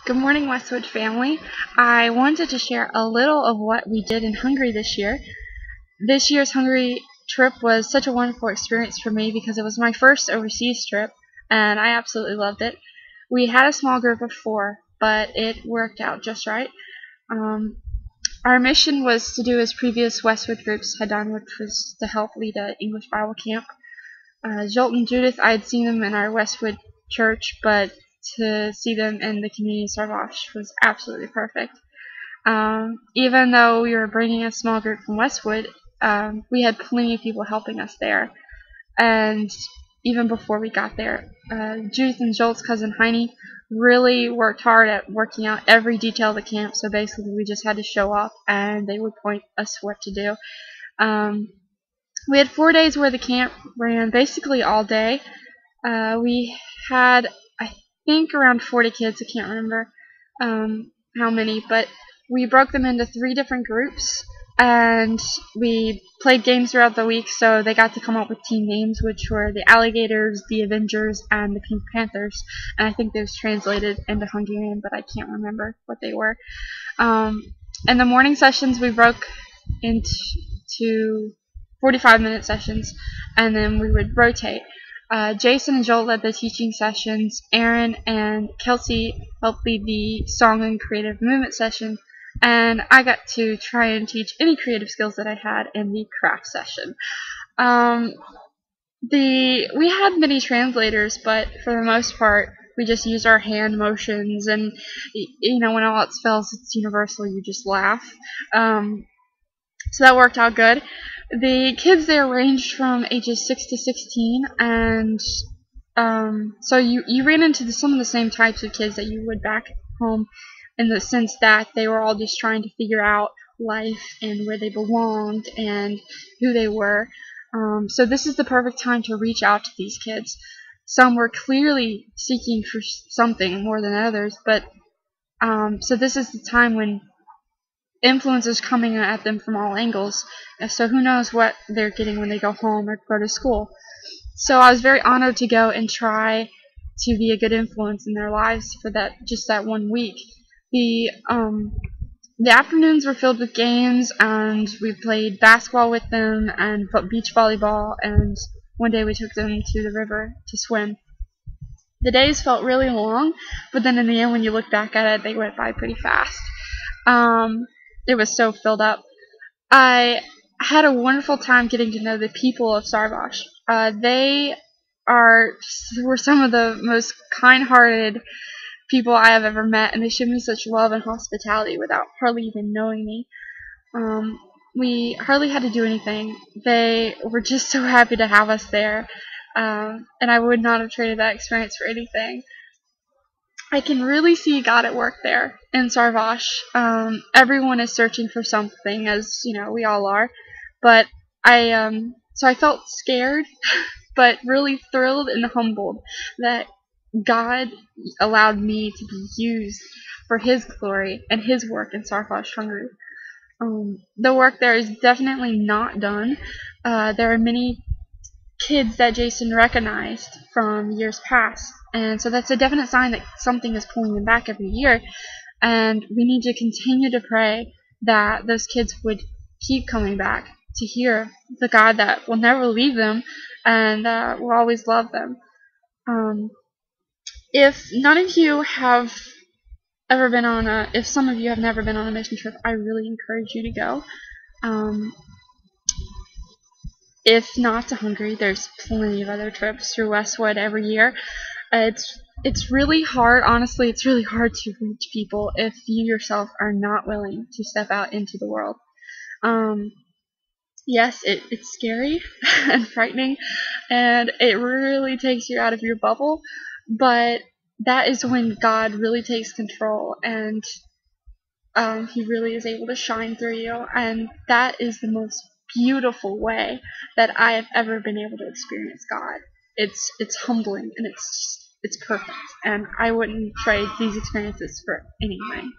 Good morning, Westwood family. I wanted to share a little of what we did in Hungary this year. This year's Hungary trip was such a wonderful experience for me because it was my first overseas trip, and I absolutely loved it. We had a small group of 4, but it worked out just right. Our mission was to do as previous Westwood groups had done, which was to help lead an English Bible camp. Jolt and Judith, I had seen them in our Westwood church, but to see them in the community of Szarvas was absolutely perfect. Even though we were bringing a small group from Westwood, we had plenty of people helping us there. And even before we got there, Judith and Jolt's cousin Heine really worked hard at working out every detail of the camp, so basically we just had to show up and they would point us what to do. We had 4 days where the camp ran basically all day. We had, I think, around 40 kids. I can't remember how many, but we broke them into 3 different groups, and we played games throughout the week, so they got to come up with team names, which were the Alligators, the Avengers, and the Pink Panthers, and I think those translated into Hungarian, but I can't remember what they were. In the morning sessions, we broke into 45-minute sessions, and then we would rotate. Jason and Joel led the teaching sessions. Aaron and Kelsey helped lead the song and creative movement session, and I got to try and teach any creative skills that I had in the craft session. We had many translators, but for the most part, we just used our hand motions, and when all else fails, it's universal. You just laugh. So that worked out good. The kids there ranged from ages 6 to 16, and so you ran into some of the same types of kids that you would back home, in the sense that they were all just trying to figure out life and where they belonged and who they were. So this is the perfect time to reach out to these kids. Some were clearly seeking for something more than others, but so this is the time when influence is coming at them from all angles, so who knows what they're getting when they go home or go to school. So I was very honored to go and try to be a good influence in their lives for just that 1 week. The afternoons were filled with games, and we played basketball with them and beach volleyball, and one day we took them to the river to swim. The days felt really long, but then in the end, when you look back at it, they went by pretty fast. It was so filled up. I had a wonderful time getting to know the people of Szarvas. They were some of the most kind-hearted people I have ever met, and they showed me such love and hospitality without hardly even knowing me. We hardly had to do anything. They were just so happy to have us there, and I would not have traded that experience for anything. I can really see God at work there in Szarvas. Everyone is searching for something, as we all are. But so I felt scared, but really thrilled and humbled that God allowed me to be used for His glory and His work in Szarvas, Hungary. The work there is definitely not done. There are many kids that Jason recognized from years past, and so that's a definite sign that something is pulling them back every year, and we need to continue to pray that those kids would keep coming back to hear the God that will never leave them and will always love them. If none of you have ever been if some of you have never been on a mission trip, I really encourage you to go. If not to Hungary, there's plenty of other trips through Westwood every year. It's really hard, honestly, it's really hard to reach people if you yourself are not willing to step out into the world. Yes, it's scary and frightening, and it really takes you out of your bubble, but that is when God really takes control, and He really is able to shine through you, and that is the most beautiful way that I have ever been able to experience God. It's humbling, and it's perfect, and I wouldn't trade these experiences for anything.